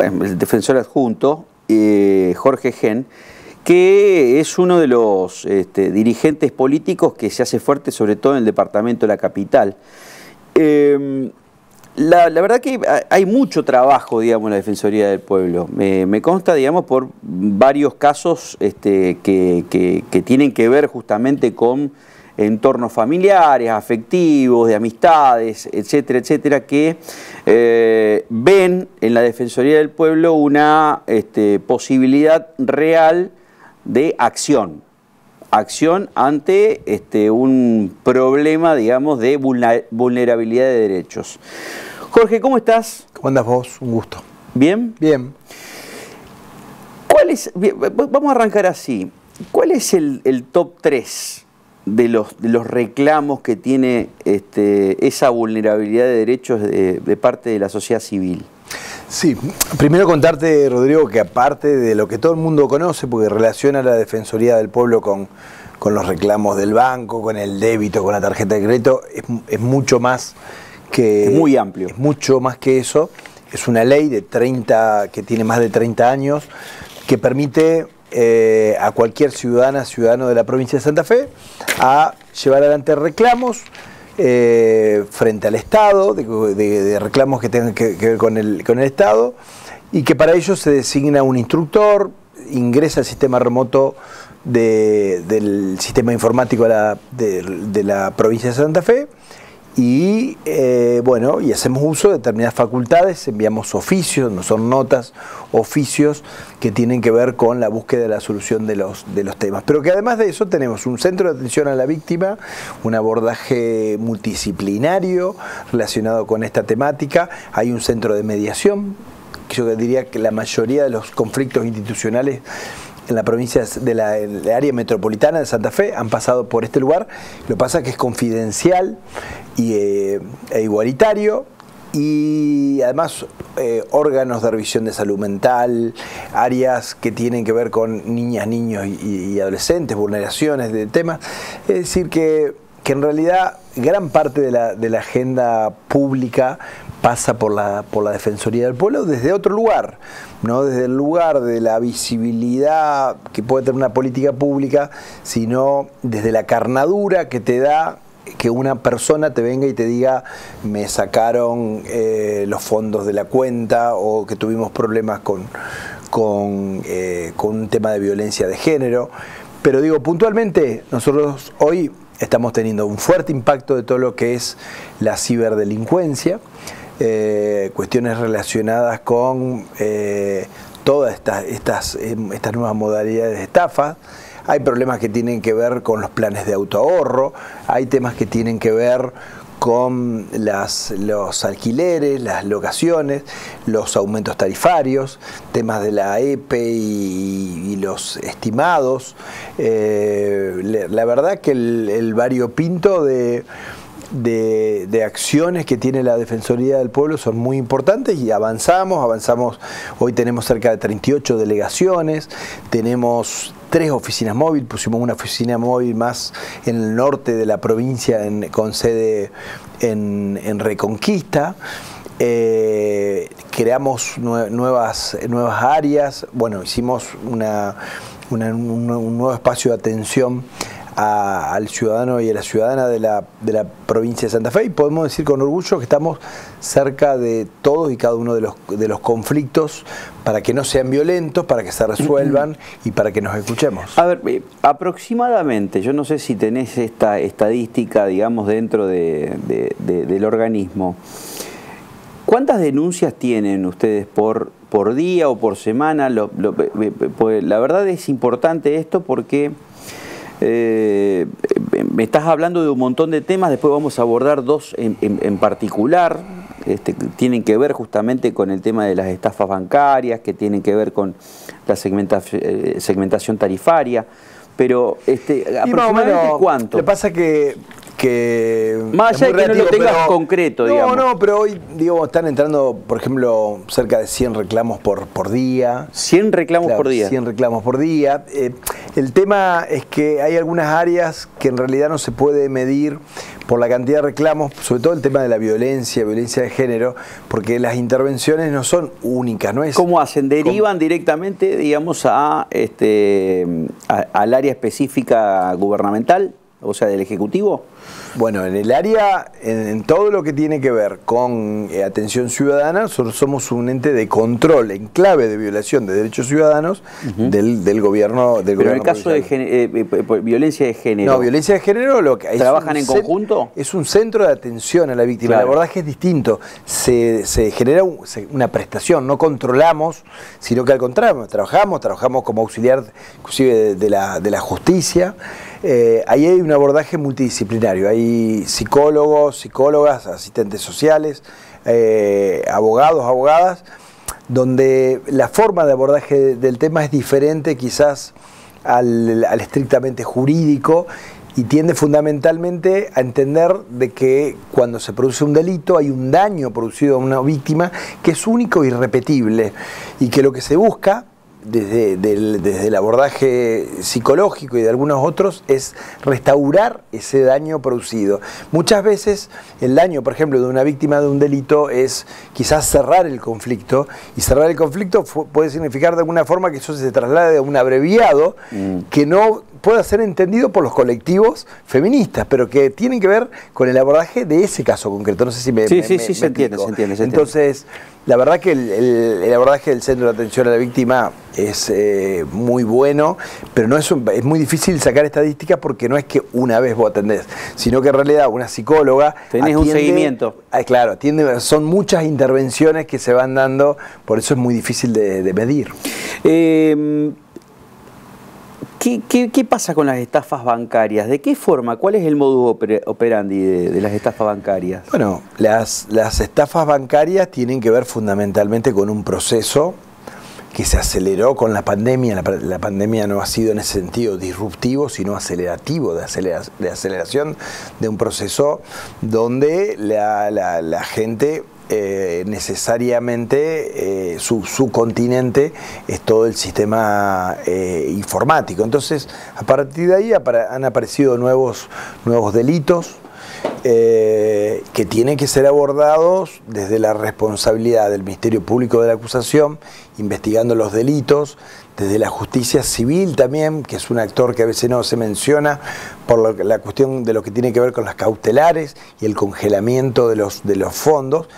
el defensor adjunto, Jorge Gen, que es uno de los dirigentes políticos que se hace fuerte sobre todo en el departamento de la capital. La verdad que hay mucho trabajo, digamos, en la Defensoría del Pueblo. Me consta, digamos, por varios casos que tienen que ver justamente con entornos familiares, afectivos, de amistades, etcétera, etcétera, que ven en la Defensoría del Pueblo una posibilidad real de acción ante un problema, digamos, de vulnerabilidad de derechos. Jorge, ¿cómo estás? ¿Cómo andas vos? Un gusto. ¿Bien? Bien. Vamos a arrancar así. ¿Cuál es el top 3 de los reclamos que tiene esa vulnerabilidad de derechos de parte de la sociedad civil? Sí, primero contarte, Rodrigo, que aparte de lo que todo el mundo conoce, porque relaciona la Defensoría del Pueblo con los reclamos del banco, con el débito, con la tarjeta de crédito, es mucho más que... Es muy amplio. Es mucho más que eso. Es una ley que tiene más de 30 años, que permite a cualquier ciudadano de la provincia de Santa Fe a llevar adelante reclamos frente al Estado, de reclamos que tengan que ver con el Estado, y que para ello se designa un instructor, ingresa al sistema remoto del sistema informático de la provincia de Santa Fe, y bueno, y hacemos uso de determinadas facultades, enviamos oficios, no son notas, oficios que tienen que ver con la búsqueda de la solución de los temas. Pero que además de eso tenemos un centro de atención a la víctima, un abordaje multidisciplinario relacionado con esta temática, hay un centro de mediación. Yo diría que la mayoría de los conflictos institucionales en la provincia de la área metropolitana de Santa Fe han pasado por este lugar. Lo que pasa es que es confidencial e igualitario, y además órganos de revisión de salud mental, áreas que tienen que ver con niñas, niños y adolescentes, vulneraciones de temas. Es decir, que en realidad gran parte de la agenda pública pasa por la Defensoría del Pueblo desde otro lugar, no desde el lugar de la visibilidad que puede tener una política pública, sino desde la carnadura que te da que una persona te venga y te diga: me sacaron los fondos de la cuenta, o que tuvimos problemas con un tema de violencia de género. Pero digo, puntualmente, nosotros hoy estamos teniendo un fuerte impacto de todo lo que es la ciberdelincuencia, cuestiones relacionadas con todas estas nuevas modalidades de estafa. Hay problemas que tienen que ver con los planes de autoahorro, hay temas que tienen que ver con los alquileres, las locaciones, los aumentos tarifarios, temas de la EPE y los estimados. La verdad que el variopinto de acciones que tiene la Defensoría del Pueblo son muy importantes, y avanzamos. Hoy tenemos cerca de 38 delegaciones, tenemos 3 oficinas móviles, pusimos una oficina móvil más en el norte de la provincia con sede en Reconquista. Creamos nuevas áreas. Bueno, hicimos un nuevo espacio de atención al ciudadano y a la ciudadana de la provincia de Santa Fe, y podemos decir con orgullo que estamos cerca de todos y cada uno de los conflictos, para que no sean violentos, para que se resuelvan y para que nos escuchemos. A ver, aproximadamente, yo no sé si tenés esta estadística, digamos, dentro del organismo, ¿cuántas denuncias tienen ustedes por día o por semana? Pues la verdad es importante esto, porque me estás hablando de un montón de temas. Después vamos a abordar 2 en particular, que tienen que ver justamente con el tema de las estafas bancarias, que tienen que ver con la segmentación tarifaria. Pero aproximadamente, ¿cuánto? Lo que pasa es que que... Más allá de que no lo tengas concreto, digamos. No, pero hoy, digo, están entrando, por ejemplo, cerca de 100 reclamos por día. 100 reclamos por día. 100 reclamos por día. El tema es que hay algunas áreas que en realidad no se puede medir por la cantidad de reclamos, sobre todo el tema de la violencia de género, porque las intervenciones no son únicas, ¿no es? ¿Cómo hacen? ¿Derivan directamente, digamos, al área específica gubernamental, o sea, del Ejecutivo? Bueno, en el área, en todo lo que tiene que ver con atención ciudadana, nosotros somos un ente de control en clave de violación de derechos ciudadanos del gobierno. Pero en el caso de violencia de género. No, violencia de género, lo que ¿trabajan en conjunto? Es un centro de atención a la víctima. Claro. El abordaje es distinto. Se genera una prestación, no controlamos, sino que al contrario, trabajamos como auxiliar, inclusive de la justicia. Ahí hay un abordaje multidisciplinario, hay psicólogos, psicólogas, asistentes sociales, abogados, abogadas, donde la forma de abordaje del tema es diferente quizás al estrictamente jurídico y tiende fundamentalmente a entender de que cuando se produce un delito hay un daño producido a una víctima que es único e irrepetible y que lo que se busca desde el abordaje psicológico y de algunos otros es restaurar ese daño producido. Muchas veces el daño, por ejemplo, de una víctima de un delito es quizás cerrar el conflicto, y cerrar el conflicto puede significar de alguna forma que eso se traslade a un abreviado que no pueda ser entendido por los colectivos feministas, pero que tienen que ver con el abordaje de ese caso concreto. No sé si me se entiende. Entonces, la verdad que el abordaje del Centro de Atención a la Víctima es muy bueno, pero no es muy difícil sacar estadísticas porque no es que una vez vos atendés, sino que en realidad una psicóloga tenés un seguimiento. Claro, son muchas intervenciones que se van dando, por eso es muy difícil de medir. ¿Qué pasa con las estafas bancarias? ¿De qué forma? ¿Cuál es el modus operandi de las estafas bancarias? Bueno, las estafas bancarias tienen que ver fundamentalmente con un proceso que se aceleró con la pandemia. La pandemia no ha sido en ese sentido disruptivo, sino acelerativo, de aceleración de un proceso donde la gente... necesariamente su continente es todo el sistema informático. Entonces, a partir de ahí han aparecido nuevos delitos que tienen que ser abordados desde la responsabilidad del Ministerio Público de la Acusación, investigando los delitos, desde la justicia civil también, que es un actor que a veces no se menciona por la cuestión de lo que tiene que ver con las cautelares y el congelamiento de los fondos,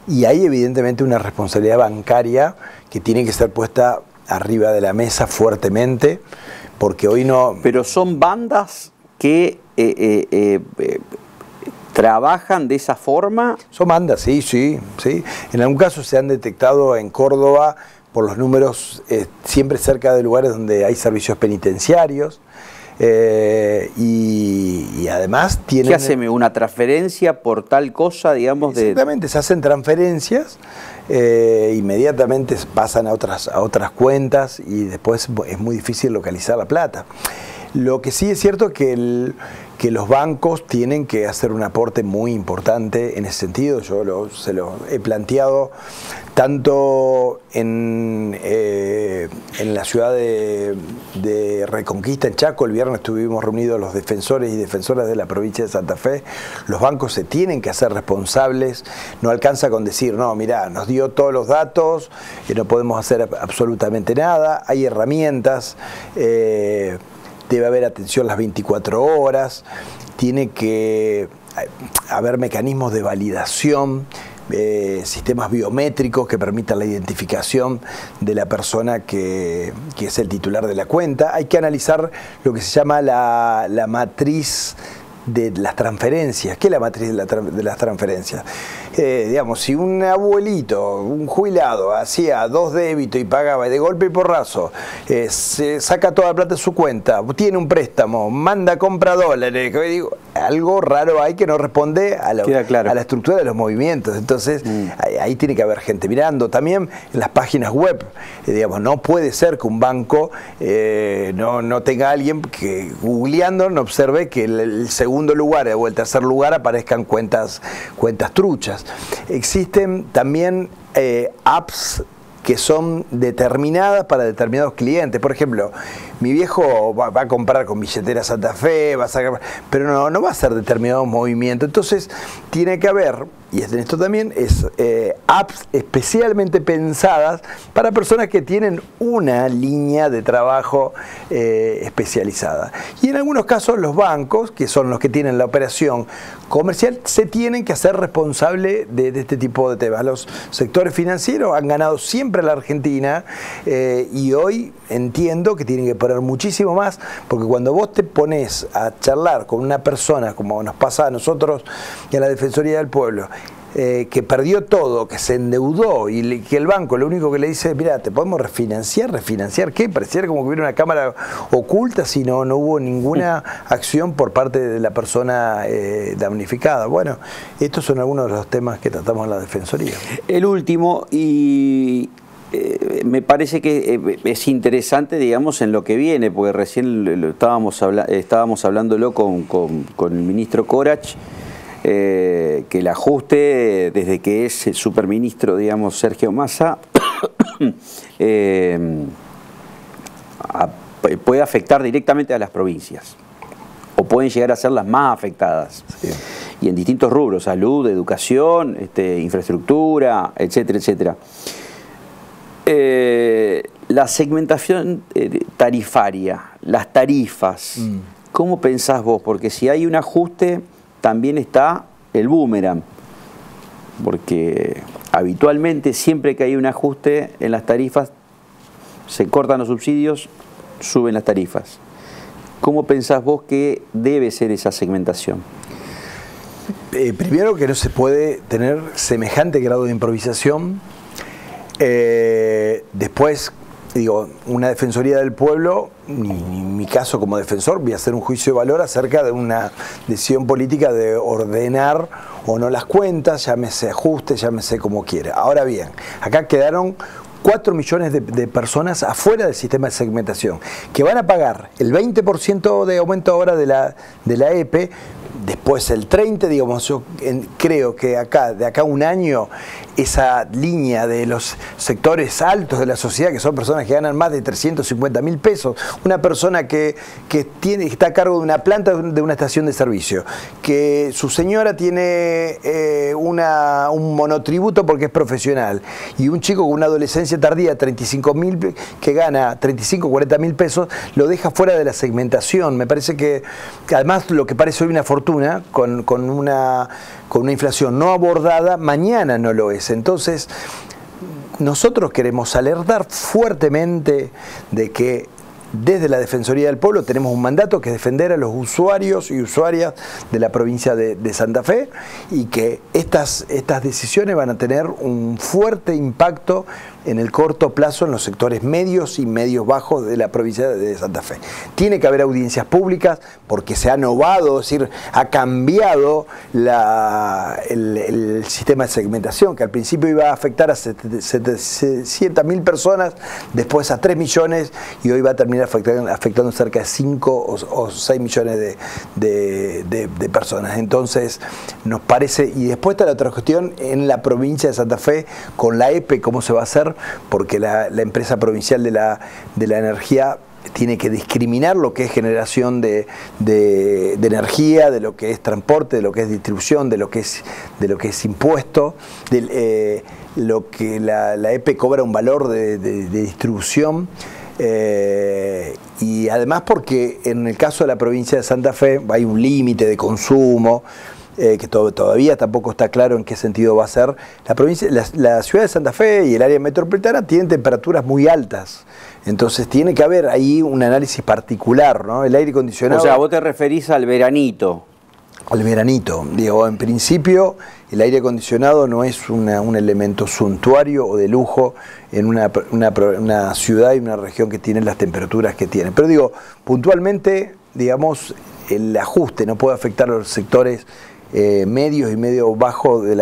y hay evidentemente una responsabilidad bancaria que tiene que ser puesta arriba de la mesa fuertemente, porque hoy no... Pero son bandas que trabajan de esa forma. Son bandas, sí. En algún caso se han detectado en Córdoba por los números siempre cerca de lugares donde hay servicios penitenciarios. Y además tienen... ¿Qué hacen? ¿Una transferencia por tal cosa, digamos? Exactamente, se hacen transferencias, inmediatamente pasan a otras cuentas y después es muy difícil localizar la plata. Lo que sí es cierto que los bancos tienen que hacer un aporte muy importante en ese sentido. Yo se lo he planteado tanto en la ciudad de Reconquista, en Chaco. El viernes estuvimos reunidos los defensores y defensoras de la provincia de Santa Fe. Los bancos se tienen que hacer responsables. No alcanza con decir, no, mirá, nos dio todos los datos, no podemos hacer absolutamente nada. Hay herramientas. Debe haber atención las 24 horas, tiene que haber mecanismos de validación, sistemas biométricos que permitan la identificación de la persona que es el titular de la cuenta. Hay que analizar lo que se llama la matriz de las transferencias. ¿Qué es la matriz de las transferencias? digamos, si un abuelito, un jubilado, hacía 2 débitos y pagaba de golpe y porrazo, se saca toda la plata de su cuenta, tiene un préstamo, manda, compra dólares, digo, algo raro hay que no responde a la estructura de los movimientos. Entonces, ahí tiene que haber gente mirando. También en las páginas web, digamos, no puede ser que un banco no tenga alguien que googleando no observe que el segundo lugar o el tercer lugar aparezcan cuentas truchas. Existen también apps que son determinadas para determinados clientes. Por ejemplo, mi viejo va a comprar con billetera Santa Fe, va a sacar, pero no va a hacer determinados movimientos. Entonces, tiene que haber, y en esto también, apps especialmente pensadas para personas que tienen una línea de trabajo especializada. Y en algunos casos los bancos, que son los que tienen la operación comercial, se tienen que hacer responsable de este tipo de temas. Los sectores financieros han ganado siempre a la Argentina y hoy entiendo que tienen que poner muchísimo más, porque cuando vos te pones a charlar con una persona, como nos pasa a nosotros y a la Defensoría del Pueblo, que perdió todo, que se endeudó y que el banco lo único que le dice, mira, te podemos refinanciar, ¿qué? Pareciera como que hubiera una cámara oculta si no hubo ninguna acción por parte de la persona damnificada. Bueno, estos son algunos de los temas que tratamos en la Defensoría. El último, y me parece que es interesante, digamos, en lo que viene, porque recién estábamos hablándolo con el ministro Corach, que el ajuste, desde que es superministro, digamos, Sergio Massa, puede afectar directamente a las provincias, o pueden llegar a ser las más afectadas. Sí. Y en distintos rubros: salud, educación, infraestructura, etcétera, etcétera. La segmentación tarifaria, las tarifas, ¿cómo pensás vos? Porque si hay un ajuste, también está el boomerang, porque habitualmente siempre que hay un ajuste en las tarifas, se cortan los subsidios, suben las tarifas. ¿Cómo pensás vos que debe ser esa segmentación? Primero, que no se puede tener semejante grado de improvisación. Después, digo, una Defensoría del Pueblo, en mi caso como defensor, voy a hacer un juicio de valor acerca de una decisión política de ordenar o no las cuentas, llámese ajuste, llámese como quiera. Ahora bien, acá quedaron 4 millones de personas afuera del sistema de segmentación, que van a pagar el 20% de aumento ahora de la EPE, después el 30%, digamos, yo creo que de acá a un año esa línea de los sectores altos de la sociedad, que son personas que ganan más de 350.000 pesos, una persona que está a cargo de una planta de una estación de servicio, que su señora tiene un monotributo porque es profesional, y un chico con una adolescencia tardía, 35.000, que gana 35 o 40.000 pesos, lo deja fuera de la segmentación. Me parece que además lo que parece hoy una fortuna, con una inflación no abordada, mañana no lo es. Entonces, nosotros queremos alertar fuertemente de que desde la Defensoría del Pueblo tenemos un mandato que es defender a los usuarios y usuarias de la provincia de Santa Fe, y que estas decisiones van a tener un fuerte impacto en el corto plazo en los sectores medios y medios bajos de la provincia de Santa Fe. Tiene que haber audiencias públicas porque se ha novado, es decir, ha cambiado el sistema de segmentación, que al principio iba a afectar a 700.000 personas, después a 3 millones, y hoy va a terminar afectando cerca de 5 o 6 millones de personas. Entonces, nos parece, y después está la otra cuestión en la provincia de Santa Fe, con la EPE, cómo se va a hacer, porque la empresa provincial de la energía tiene que discriminar lo que es generación de energía, de lo que es transporte, de lo que es distribución, de lo que es impuesto, lo que la EPE cobra un valor de distribución. Y además porque en el caso de la provincia de Santa Fe hay un límite de consumo, que todavía tampoco está claro en qué sentido va a ser. La ciudad de Santa Fe y el área metropolitana tienen temperaturas muy altas, entonces tiene que haber ahí un análisis particular, ¿no? El aire acondicionado... O sea, vos te referís al veranito. al veranito. Digo, en principio el aire acondicionado no es un elemento suntuario o de lujo en una ciudad y una región que tiene las temperaturas que tiene. Pero digo, puntualmente, digamos, el ajuste no puede afectar a los sectores medios y medio bajos de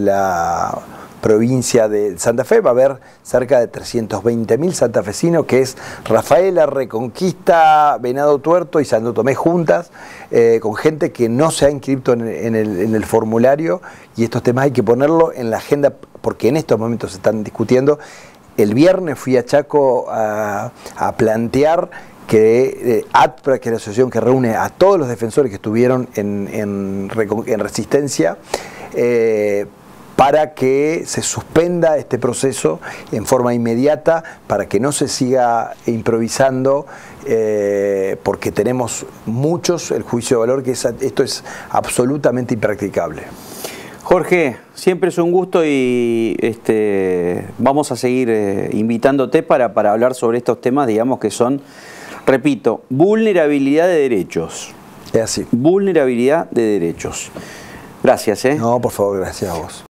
la provincia de Santa Fe. Va a haber cerca de 320.000 santafesinos, que es Rafaela, Reconquista, Venado Tuerto y Santo Tomé juntas, con gente que no se ha inscrito en el formulario, y estos temas hay que ponerlo en la agenda porque en estos momentos se están discutiendo. El viernes fui a Chaco a plantear que ATPRA, que es la asociación que reúne a todos los defensores que estuvieron en Resistencia, para que se suspenda este proceso en forma inmediata, para que no se siga improvisando, porque tenemos muchos el juicio de valor, que esto es absolutamente impracticable. Jorge, siempre es un gusto y vamos a seguir invitándote para hablar sobre estos temas, digamos, que son, repito, vulnerabilidad de derechos. Es así. Vulnerabilidad de derechos. Gracias. No, por favor, gracias a vos.